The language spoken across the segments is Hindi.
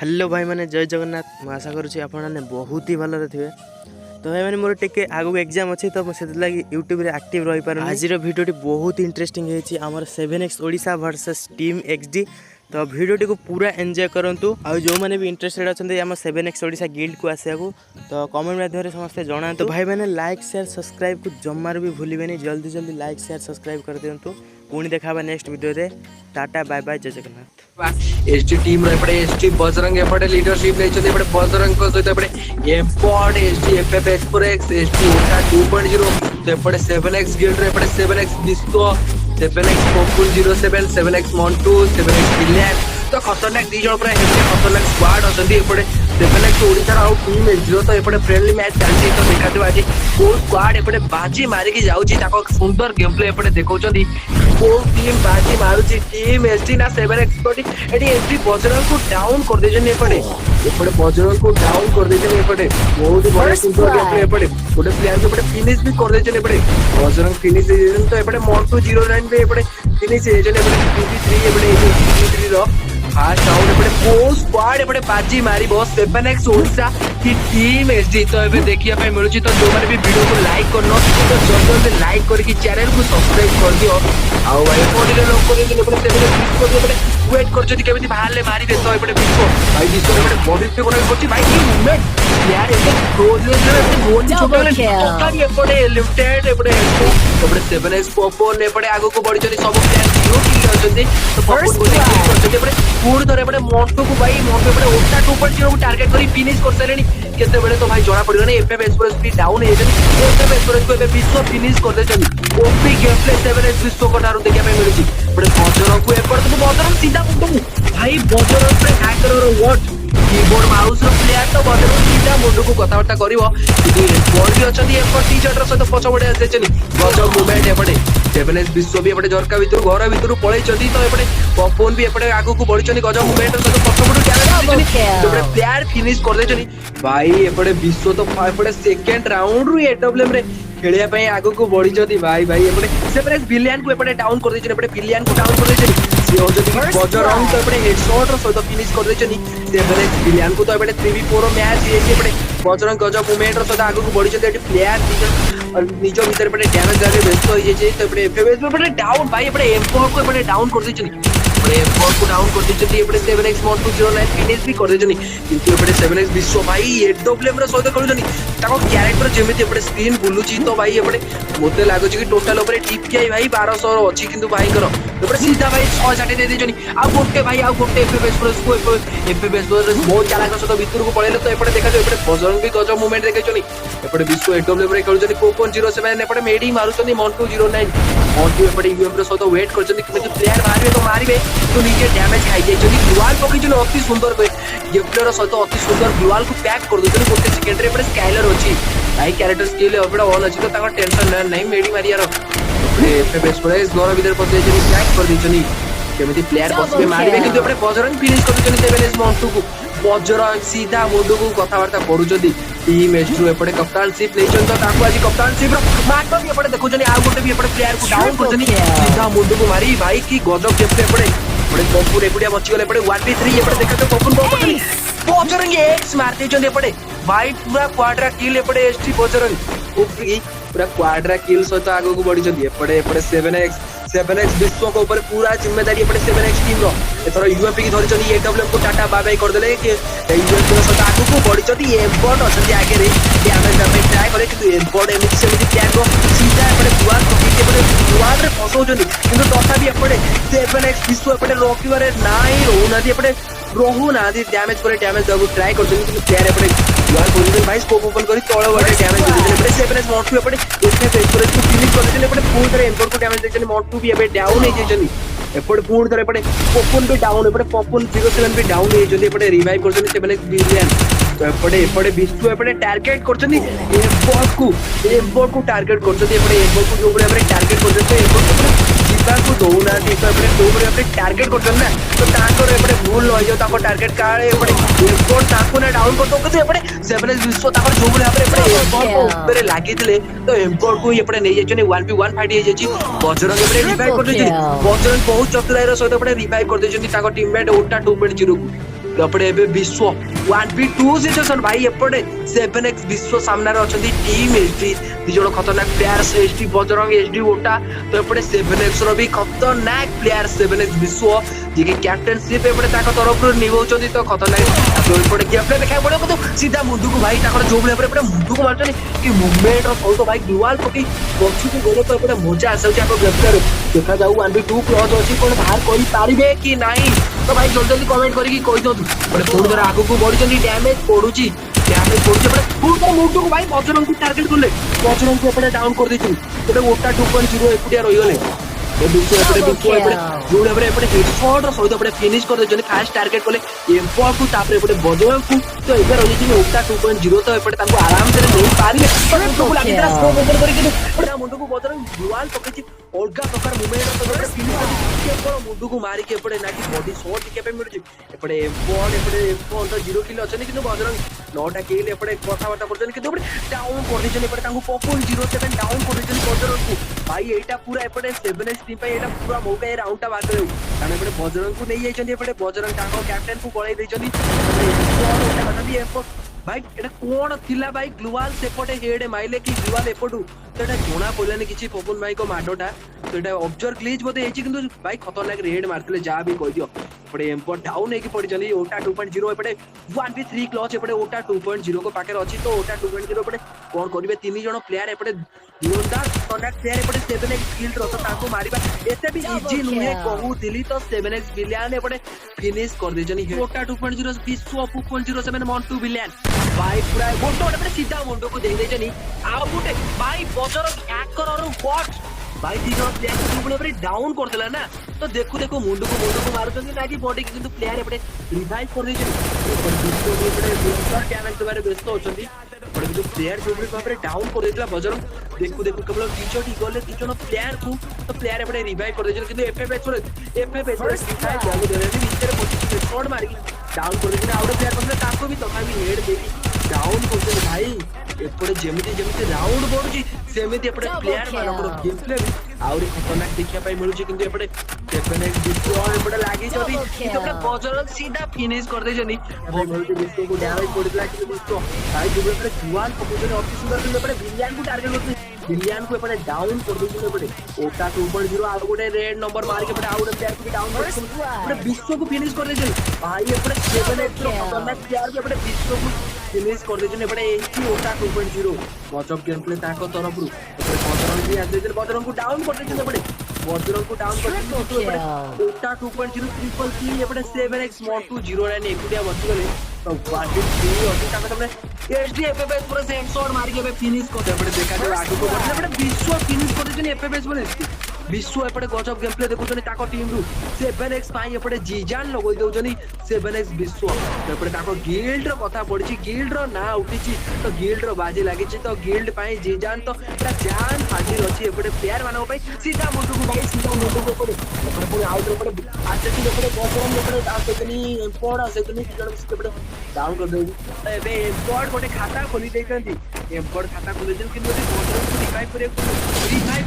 हेलो भाई मैंने जय जगन्नाथ। मैं आशा करुँच आपने बहुत ही भलरे थे। तो भाई मैंने मोर टे आगू एग्जाम अच्छी तो मुझे लगी यूट्यूब रे एक्टिव रही पार। आज भिडियोटी बहुत इंटरेस्टिंग है आमर 7x Odisha versus team XD। तो भिडियोटी को पूरा एंजॉय करंतु। आ जो मैंने भी इंटरेस्टेड अच्छा आम 7x ओडिशा गिल्ड को आसिया को तो कमेंट माध्यम समस्त जना। तो भाई मैंने लाइक शेयर सब्सक्राइब को जमार भी भूलें। जल्दी जल्दी लाइक शेयर सब्सक्राइब कर दिंतु। पुणी देखा नेक्स्ट वीडियो रे। टाटा बाय बाय जय जगन्नाथ। एसटी टीम रो एपटे एसटी बजरंग एपटे लीडरशिप ले चले एपटे बजरंग को सहित एपटे एम्पॉड एसटी एफएफएस पर एक्स एसटी ओटा 2.0 तो एपटे 7x गिल्ड रो एपटे 7x विश्व 7x पॉपुल 07 7x मोंटू 7x विलियन तो खतरनाक दी जण पूरा हेते खतरनाक स्क्वाड अछंती एपटे 7x Odisha out team zero तो एपटे फ्रेंडली मैच चलती तो देखा आज को स्क्वाड एपटे बाजी मारी के जाउची ताको सुंदर गेम प्ले एपटे देखौचंदी को टीम बाजी मारुची टीम एसटी ना 7x कोटी एटी एसटी बजरंग को डाउन कर देजन एपटे बजरंग को डाउन कर देजन एपटे बहुत बड़ा सुंदर गेम प्ले एपटे गोटे प्लेयर के एपटे फिनिश भी कर देजन एपटे बजरंग फिनिश देजन तो एपटे मोंटू 09 पे एपटे फिनिश देजन एपटे 23 एपटे 23 रो फास्ट राउंड एपटे को स्क्वाड एपटे बाजी मारी बॉस 7x ओडिसा की टीम एसडी तो एबे देखिया पे मिलुची तो जो माने भी वीडियो को लाइक करनो तो जल्दी जल्दी लाइक करके चैनल को सब्सक्राइब कर दियो आउ भाई कोडी रे लोग कोडी एपटे 7x को एपटे वेट कर जति केमिति बाहर ले मारी दे तो एपटे बिस्को भाई बिस्को एपटे बॉडी पे कोना करची भाई की मूवमेंट यार एपटे क्लोज ले गोल छोटे ले एपटे लिमिटेड एपटे एपटे 7x पॉपन एपटे आगो को बढ़ी चली सब प्लेयर जीरो किल अछंती तो पॉपन को करते एपटे पूर्ण तरह एपटे मोंटो को भाई मोंटो एपटे ओटा 2.0 को टारगेट करी फिनिश कर सलेनी केते बेले तो भाई जणा पड़ियो नै एफएफ एक्सप्रेस भी डाउन हे जनी एफएफ एक्सप्रेस को एबे विश्व फिनिश कर दे जनी ओपी गेम प्ले 7x विश्व को नारु देखिया पे मिलुची बड़े बजरंग को एपट तो बजरंग सीधा मुंडू भाई बजरंग पे हैकर रो व्हाट कीबोर्ड माउस रो प्लेयर तो बजरंग सीधा मुंडू को कथावार्ता करिवो किदि बॉल भी अछती एपट टीचर रो सहित पछ बडे आसे जनी गजब मूवमेंट एपटे 7x विश्व भी एपटे झरका भितर घर भितर पळै चंदी तो एपटे पॉपन भी एपटे आगु को बढ़ी चंदी गजब मूवमेंट रो सहित पछ बडे टैलेंट जनी तो एपटे प्लेयर फिनिश कर दे जनी भाई एपटे विश्व तो एपटे सेकंड राउंड रु एडब्ल्यूएम रे खेलिया पई आगु को बढ़ी चंदी भाई भाई एपटे 7x विलियन को एपटे डाउन कर दे जनी एपटे विलियन को डाउन कर दे जनी से हो जदी बजरंग तो एपटे हेडशॉट रो सहित फिनिश कर दे जनी 7x विलियन को तो एपटे 3v4 मैच ये एपटे बजरंग गजब मूवमेंट रो सहित आगु को बढ़ी चंदी एटी प्लेयर निजो भीतर एपटे डैमेज जाले व्यस्त हो जे तो एपटे एफएस एपटे डाउन भाई एपटे एम्पोर को एपटे डाउन कर दे जनी एम्पोर को डाउन कर दे जनी एपटे 7x मोंटू 09 फिनिश भी कर दे जनी किंतु एपटे 7x विश्व भाई एडब्ल्यूएम रो सहित खेलु जनी ताको कैरेक्टर जेमिति एपटे स्क्रीन बुलुची तो भाई एपटे मोते लागो कि टोटल ऊपर टीपीआई भाई 1200 अछि किंतु भाई करो एपटे सीधा भाई 660 दे दे जनी आ गोटे भाई आ गोटे एफएस प्लस को एफएस प्लस बहुत चालाक सहित भीतर को पळेले तो एपटे देखा एपटे बजरंग भी गजब मूवमेंट देखै जनी एपटे विश्व एडब्ल्यूएम रे खेलु जनी पोपन 07 एपटे मेडी मारु जनी मोंटू 09 मोंटू एपटे यूएम रे सहित वेट कर जनी कि प्लेयर मारबे तो मारिबे तो नीचे डैमेज खाइ जाय जनी दुआल पकि जनी अति सुंदर गेम प्लेयर सहित अति सुंदर दुआल को पैक कर दे जनी गोटे सेकंड रे एपटे स्काइलर अछि भाई कैरेक्टर स्किल एपटे ऑन अछि तो ताको टेंशन नहीं मेडी मारियार एफएस प्लेस घर भीतर पसे जनी पैक कर दे जनी केमिति प्लेयर बसबे मारिबे किंतु एपटे बजरंग फिनिश कर जनी 7x मोंटू को बजरंग सीधा मुंडू को कथावार्ता करू जदी टीम एस्ट्रो एपटे कप्तानशिप ले चन तो ताको आज कप्तानशिप मार भी एपटे देखो जनी आ गोटे भी एपटे प्लेयर को डाउन कर जनी सीधा मुंडू को मारी भाई की गजब गेम प्ले एपटे पप्पू एपडिया बची गले एपटे 1v3 एपटे देखा तो पप्पू को बजरंग एक्स मार दे जनी एपटे भाई पूरा क्वाड्रा किल एपटे एसटी बजरंग ओपी पूरा क्वाड्रा किल सहित आगो को बढ़ी जदी एपटे 7x विश्व को ऊपर पूरा जिम्मेदारी एपटे 7x टीम रो एथरो यूएमपी की धरि जनी एडब्ल्यूएम को टाटा बाय बाय कर देले कि यूएमपी सहित आगो को बढ़ी जदी एम्पोर्ट अछती आगे रे डैमेज डैमेज ट्राई करे कि एम्पोर्ट एमिति सेमिति प्लान को सीधा एपटे दुआर को एपटे दुआर रे फसो जनी किंतु तथापि एपटे 7x विश्व एपटे रोकिबारे नाही रोना दी एपटे रहू ना दी डैमेज करे डैमेज दबु ट्राई कर जनी कि प्लेयर एपटे दुआर पोजीशन भाई स्कोप ओपन करी तळे वाटे डैमेज दे देले एपटे 7x मोंटू एपटे एफएफ एक्सप्रेस को फिनिश कर देले एपटे पूर्ण तरह एम्पोर्ट को डैमेज दे जनी मोंटू भी एपटे डाउन हे जनी एपटे पूर्ण तरह एपटे पॉपन भी डाउन एपटे पॉपन 07 भी डाउन हे जनी एपटे रिवाइव कर जनी 7x विलियन तो एपटे विश्व एपटे टारगेट कर जनी एम्पोर्ट को टारगेट कर जनी एपटे एम्पोर्ट को जो एपटे टारगेट कर जनी एम्पोर्ट को जीता को दोना दी तो एपटे जो एपटे टारगेट कर जनी ना तो ताको एपटे भूल हो जाओ ताको टारगेट काळे एपटे एम्पोर्ट ताको ना डाउन कर तो एपटे 7x विश्व ताको जो एपटे एम्पोर्ट को ऊपर लागी दिले तो एम्पोर्ट को एपटे नै जाचनी 1v1 फाइट हे जाची बजरंग एपटे रिवाइव कर देची बजरंग बहुत चतुराई रो सहित एपटे रिवाइव कर देचनी ताको टीममेट ओटा 2.0 को तो एपटे एबे विश्व 1v2 सिचुएशन भाई एपटे 7x विश्व सामने अछंती टीम एसडी दी जण खतरनाक प्लेयर्स एसडी बजरंग एसडी ओटा तो एपटे 7x रो भी खतरनाक प्लेयर 7x विश्व जे के कैप्टनशिप एपटे ताको तरफ रो निभौचंती तो खतरनाक तो एपटे गेम प्ले देखा पड़ो तो सीधा मुंडू को भाई ताको जो प्ले एपटे मुंडू को मारचनी कि मूवमेंट रो तो भाई ग्लुआल पकी पक्षी को गोले तो एपटे मजा आसे जाको गेम प्ले देखा जाऊ 1v2 क्लोज अछि कोन बाहर कोई पारिबे कि नाही तो भाई जल्दी जल्दी कमेंट करी कोई दो बड़े फोन जरा आगु को बढ़ी चली डैमेज पड़ुची बड़े फुल पर मुंडू को भाई बजरंग को टारगेट करले बजरंग को एपटे डाउन कर देछु एपटे ओटा 2.0 एकुटिया रही गले ए बिस्को एपटे जोड़ एपटे हेडशॉट रो सहित एपटे फिनिश कर देछन फास्ट टारगेट करले एम्पो को तापर एपटे बजरंग को तो एबे रही छी ओटा 2.0 तो एपटे ताको आराम से नहीं पारिले मुंडू को लागी तरह स्कोप ओपन करी एपटे मुंडू को बजरंग दुआल पकेछि ओल्गा प्रकार मूवमेंट तो एपटे फिनिश कर के मुंडू को मारी के एपटे नाकी बॉडी शॉट के पे मिलछि एपटे एम्पो तो 0 किल अछन किंतु बजरंग 9टा किल एपटे कथा वार्ता करछन किंतु एपटे डाउन कर देछन एपटे ताको 4.07 डाउन कर देछन बजरंग को भाई एटा पूरा एपटे 7x टीम पे एटा पूरा मौका ए राउंड टा बात करू कारण एपटे बजरंग को नहीं जाइछन एपटे बजरंग ताको कैप्टन को गळाई देछन एटा बता भी एम्पो भाई एटा कोन थिला भाई ग्लुआल सेपटे हेड माइले कि ग्लुआल एपटू तो एटा जोना पड़लानी किछि पवन भाई को माडोटा तो एटा ऑब्जर्व ग्लिच बोते हेछि किंतु भाई खतरनाक रेड मारतले जा भी कहि दियो एपटे एम्पो डाउन हेकि पड़ी चली ओटा 2.0 एपटे 1v3 क्लच एपटे ओटा 2.0 को पाके अछि तो ओटा 2.0 एपटे कोन करिवे तीन जण प्लेयर एपटे जोरदार कनेक्ट प्लेयर एपटे 7x किल रो तो ताको मारिबा एते भी इजी नुहे कहू दिली तो 7x विलियन एपटे फिनिश कर देजनी ओटा 2.0 विश्व 2.07 मोंटू विलियन भाई पूरा मोंटो एपटे सीधा मोंटो को दे देजनी आ गुटे भाई बजर हैकर और बॉट भाई तीनो प्लेयर को पूरे पूरे डाउन कर देला ना तो देखो देखो मुंडू को मारुचंदी ना कि बॉडी किंतु प्लेयर एपटे रिवाइव कर देजनी विश्व को एपटे दूसरा डैमेज देबारे व्यस्त होचंदी बड़े जो प्लेयर जो भी बाप रे डाउन कर देला बजरंग देखो देखो केवल टीचर ही गले टीचर प्लेयर को तो प्लेयर एपटे रिवाइव कर देजन किंतु एफएफएच पर रिवाइव जागो देले भीतर पछी शॉट मार के डाउन कर देना आउट प्लेयर बसले ताको भी तथापि हेड देकी डाउन कर दे भाई एपटे जेमिति राउंड बढ़ुची सेमिति एपटे प्लेयर मानकर गेम प्ले आउरी खतरनाक देखिया पाई मिलुची किंतु एपटे डेफिनेट डिस्ट्रॉय एपटे लागी जदी किंतु एपटे बजरंग सीधा फिनिश कर दे जनी मिलुची विश्व को डैमेज पड़ितला कि विश्व भाई जो एपटे जुआन पकोजने अति सुंदर किंतु एपटे विलियन को टारगेट करते विलियन को एपटे डाउन कर देछन एपटे ओटा 2.0 आ गोटे रेड नंबर मार के एपटे आउट प्लेयर को भी डाउन कर देछन एपटे विश्व को फिनिश कर देछन भाई एपटे 7x रो खतरनाक प्लेयर को एपटे विश्व को फिनिश कर देछन एपटे एची ओटा 2.0 गजब गेम प्ले ताको तरफ रु एपटे बजरंग भी आसे बजरंग को डाउन कर देछन एपटे बजरंग को डाउन कर देछन तो एपटे ओटा 2.0 ट्रिपल किल एपटे 7x मोंटू 09 एकुटिया बची गले तो वाटी 3 अति ताको तमने एसडीएफएफएस पूरा सेम शॉट मार के फिनिश कर दे एपटे देखा जो आगु को बढ़ले एपटे विश्व फिनिश कर देछन एफएफएस बोले विश्व एपटे गजब गेम प्ले देखुछन ताको टीम रु 7x पाई एपटे जीजान लगोई देउछनी 7x विश्व एपटे ताको गिल्ड रो कथा पड़िछि गिल्ड रो ना उठिछि तो गिल्ड रो बाजी लागिछि तो गिल्ड पाई जीजान तो पूरा जान हाजिर अछि एपटे प्लेयर मानो पई सीधा मुंडू को भाई सीधा मुंडू को पड़े एपटे पूरा आउट रो पड़े आसे एपटे बजरंग एपटे आसेतनी एम्पोर्ड आसेतनी जण एपटे डाउन कर देउ एबे एम्पोर्ड गोटे खाता खोली देछंती एम्पोर्ड खाता खोली देछन किंतु बजरंग को रिवाइव करे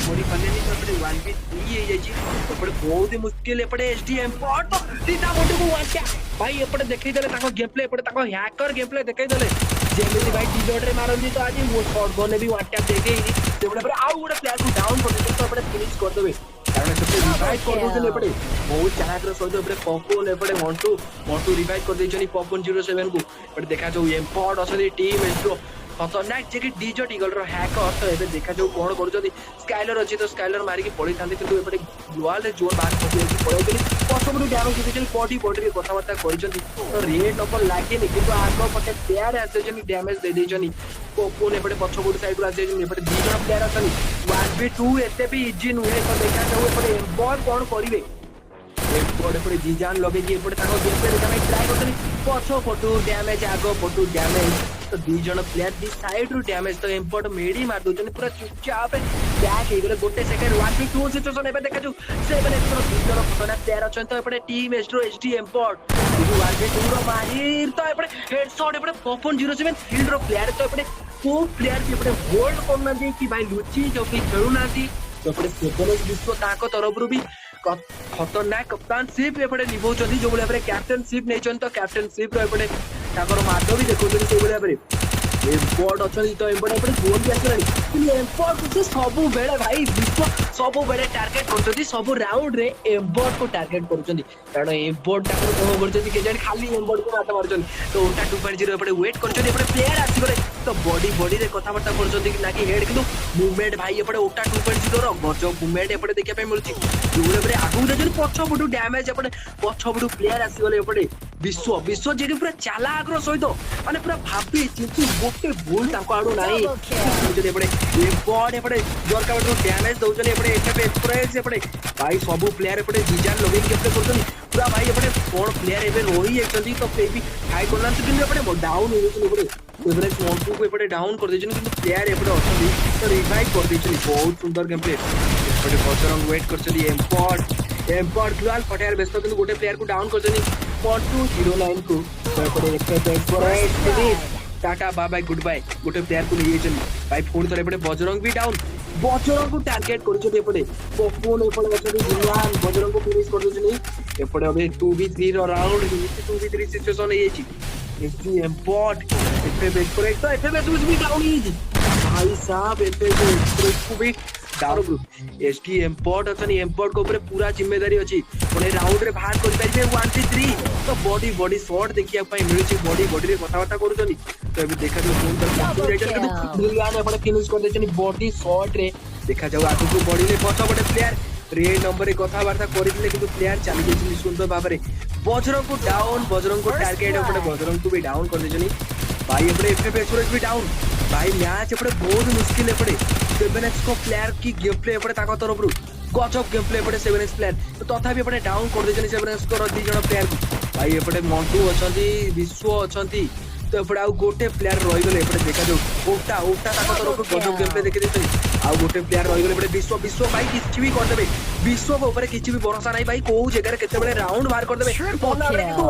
बड़ी पलेनी तो एपटे 1v3 हे जाइछि एपटे बहुत ही मुश्किल एपटे एसडी एम्पोर्ड तो सीधा मुंडू को वाचा भाई एपटे देखै देले ताको गेम प्ले एपटे ताको हैकर गेम प्ले देखै देले जेमिति भाई टीजोट रे मारंदी तो आज वो शॉट गने भी वाचा देखे ही एपटे आउ गोटे प्लेयर को डाउन कर दे तो एपटे फिनिश कर देबे कारण से रिवाइव कर दोछन एपटे बहुत चाहत रो सहित एपटे पॉपुल एपटे मोंटू रिवाइव कर देछनी पॉपुन 07 को एपटे देखा जो एम्पोर्ड असली टीम एस्ट्रो खतरनाक जे कि डिजट ईगल रो हैकर तो एबे देखा जो कोन करजदी स्काइलर अछि तो स्काइलर मारी के पड़ी थांती किंतु एपटे ग्लोअल रे जोर बात होती है पड़े गली पछबडू डैमेज दिजन बॉडी के कथा बार्ता करिसंती तो रेड नंबर लागे नि किंतु आगो पटे प्लेयर आसे जनी डैमेज दे देजनी कोन एपटे पछबडू साइड रो आसे जनी एपटे दी जण प्लेयर आसनी 1v2 एते भी इजी नुहे तो देखा जाऊ एपटे बॉल कोन करिवे एपटे एपटे जीजान लगे कि एपटे ताको गेम पे देखा ट्राई करतनी पछो पटू डैमेज आगो पटू डैमेज तो दी जण प्लेयर दी साइड रो डैमेज तो एम्पोर्ट मेडी मार दोजन पूरा चुपचाप बैक हे गेले गोटे सेकंड 1v2 सिचुएशन एबे देखा जो 7x रो दी जण खतरनाक प्लेयर अछन तो एपटे टीम एस्ट्रो एचडी एम्पोर्ट जो 1v2 रो माहिर तो एपटे हेडशॉट एपटे 4.07 फील्ड रो प्लेयर तो एपटे को प्लेयर के एपटे होल्ड करना दे कि भाई लुची जो कि खेलु नाती तो एपटे 7x विश्व ताको तरफ रो भी खतरनाक कप्तानशिप एपटे निभाउछन्ती जो भाई कैप्टेनशिप नहीं तो कैप्टेनशिप एपटे मार्ग भी देखा से भाई एम्पोर्ट अच्छी तो एम्पोर्ट एपटे गोल भी आसलानी एम्पोर्ट से सब बेले भाई विश्व सब बेले टार्गेट कर सब राउंड रे एम्पोर्ट को टार्गेट कर कारण एम्पोर्ट कौन कर खाली एम्पोर्ट को मात मार तो ओटा 2.0 एपटे वेट कर प्लेयर आसगले तो बॉडी बॉडी रे कथबार्ता कर ना कि हेड किंतु मूवमेंट भाई एपटे ओटा 2.0 रो गजब मूवमेंट एपटे देखा पे मिलुची जोरे आगु जे पछपटू डैमेज एपटे पछपटू प्लेयर आसगले एपटे विश्व विश्व जे पूरा चालाक सहित माने पूरा भाबी चिंतु गोटे भूल ताको आडू नाही एपटे एम्पोर्ट एपटे दरका बटू डैमेज दउचनी एपटे एफएफ एक्सप्रेस एपटे भाई सब प्लेयर एपटे जिजान लोगे केपटे करछनी पूरा भाई एपटे कोन प्लेयर एबे रोही एकछनी तो पे भी हाई करलान तो किंतु एपटे डाउन हो गयो एपटे एपटे मोंटू को एपटे डाउन कर देछनी किंतु प्लेयर एपटे अछनी तो रिवाइव कर देछनी बहुत सुंदर गेम प्ले एपटे बजरंग वेट करछनी एम्पोर्ट एम्पोर्ट ग्लोबल फटायर बेस्ट किंतु गोटे प्लेयर को डाउन करछनी 1209 को एपटे FF express tata bye bye goodbye गोटे प्लेयर को लिए भाई फोन थरे एपटे बजरंग भी डाउन बजरंग को टार्गेट करछते एपटे पप्पू ने एपटे बचनी दुनियान बजरंग को फिनिश कर दोछनी एपटे अबे 2v3 रो राउंड 2v3 सिचुएशन है छी एसटी एम्पोर्ट एफएफ एक्सप्रेस तो एफएफ भी डाउन ही भाई साहब एफएफ एक्सप्रेस को भी डाउन ग्रुप एसटी एम्पोर्ट अछनी एम्पोर्ट को ऊपर पूरा जिम्मेदारी अछि ओने राउंड रे बाहर कर पाइबे 1v3 तो बॉडी बॉडी शॉट देखिया पई मिलुची बॉडी बॉडी रे कथावार्ता करूछनी तो अभी देखा जो फोन कर रेजन के मिलियन एपटे फिनिश कर देछनी बॉडी शॉट रे देखा जाऊ आगु को बॉडी ले पछ बटे प्लेयर रे नंबर रे कथावार्ता करिले किंतु प्लेयर चली गेछनी सुंदर भाबरे बजरंग को डाउन बजरंग को टारगेट एपटे बजरंग को भी डाउन कर देछनी भाई एपटे एफएफ एक्सप्रेस भी डाउन भाई मैच एपटे बहुत मुश्किल एपटे 7x को प्लेयर की गेम प्ले एपटे ताको तरफ रु गजब गेम प्ले एपटे 7x प्लेयर तो तथापि एपटे डाउन कर देछनी 7x को दी जण प्लेयर को भाई एपटे मंटू अछंती विश्व अछंती तो एपटे आ गोटे प्लेयर रही गले एपटे देखा जो ओटा ओटा ताको तरफ गजब गेम प्ले देखि देछनी आ गोटे प्लेयर रही गले एपटे विश्व विश्व भाई किछि भी कर देबे विश्व को ऊपर किछि भी भरोसा नहीं भाई को जगह केते बेले राउंड बाहर कर देबे तो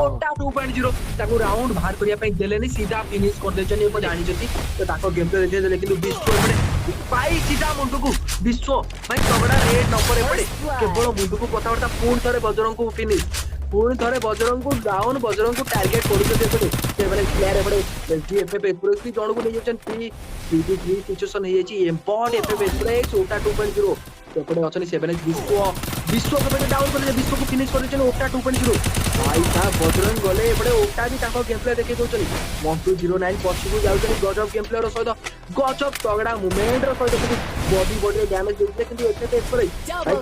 ओटा 2.0 ताको राउंड बाहर करिया पई देलेनी सीधा फिनिश कर देछनी एपटे जानि जति तो ताको गेम प्ले देखि देले किंतु विश्व एपटे भाई सीधा मुंडू को विश्व भाई तगड़ा रेड नंबर एपटे केवल मुंडू को कथावार्ता पूर्ण थरे बजरंग को फिनिश पूर्ण थरे बजरंग को डाउन बजरंग को टारगेट करूछते एपटे सेवन प्लेयर एपटे एसडी एफएफ एक्सप्रेस की जण को ले जछन 3v3 सिचुएशन हे छी एम्पोर्ट एफएफ एक्सप्रेस ओटा 2.0 एपटे अछनी 7x विश्व को बेटे डाउन कर विश्व को फिनिश कर देछन ओटा 2.0 भाई साहब बजरंग गले एपटे ओटा भी ताको गेम प्ले देखि दोछन 1209 पछिकु जाउछन गजब गेम प्ले रो सहित गजब तगड़ा मूवमेंट रो सहित बॉडी बॉडी रे डैमेज देते किंतु एफएफ एक्सप्रेस भाई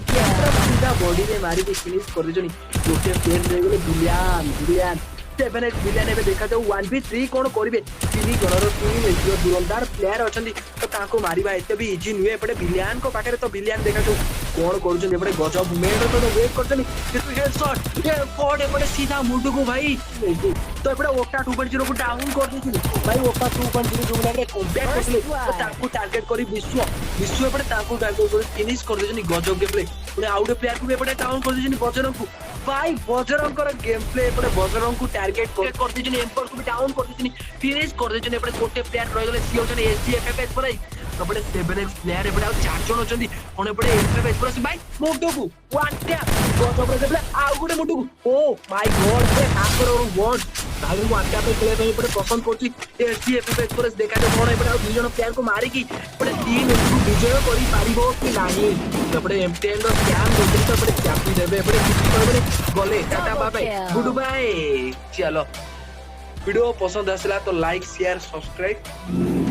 सीधा बॉडी रे मारी के फिनिश कर देछन गोटे प्लेयर रे गेले बिलियन 7x बिलियन एबे देखा जाऊ 1v3 कोन करिवे तीन जनर टीम एजियो दुरंदार प्लेयर अछंती तो ताको मारिबा एते भी इजी नुए एपटे बिलियन को पाखरे तो बिलियन देखा जाऊ कोन करूछन एपटे गजब मूवमेंट तो वेट करछनी किंतु हेडशॉट ये फॉर्ड एपटे सीधा मुंडू को भाई तो एपटे ओटा 2.0 को डाउन कर देछि भाई ओटा 2.0 जो लागे कॉम्बैट करले तो ताको टारगेट करी विश्व विश्व एपटे ताको टारगेट करी फिनिश कर देछनी गजब game play Pune out player को एपटे डाउन कर देछनी बजरंग को भाई बजरंग कर गेम प्ले एपटे बजरंग को टारगेट कर देछनी एम्पर को भी डाउन कर देछनी फिनिश कर देछनी एपटे गोटे प्लेयर रह गेले सी होछन एसडीएफएफ एक्सप्रेस एपटे 7x प्लेयर एपटे आ चार जण होछंदी कोन एपटे एसडीएफएफ एक्सप्रेस भाई मोटो को वन टैप गजब रे प्ले आ गुटे मोटो को ओ माय गॉड से आकर और वन भाई मु आटा पे खेले एपटे पसंद करछि एसडीएफएफ एक्सप्रेस देखा जो कोन एपटे आ दुई जण प्लेयर को मारी की एपटे टीम को विजय करी पारिबो कि नाही एपटे एमटीएन रो स्कैम दोते तो एपटे चापी देबे एपटे गले tata bye bye goodbye चलो वीडियो पसंद आसला तो लाइक शेयर सब्सक्राइब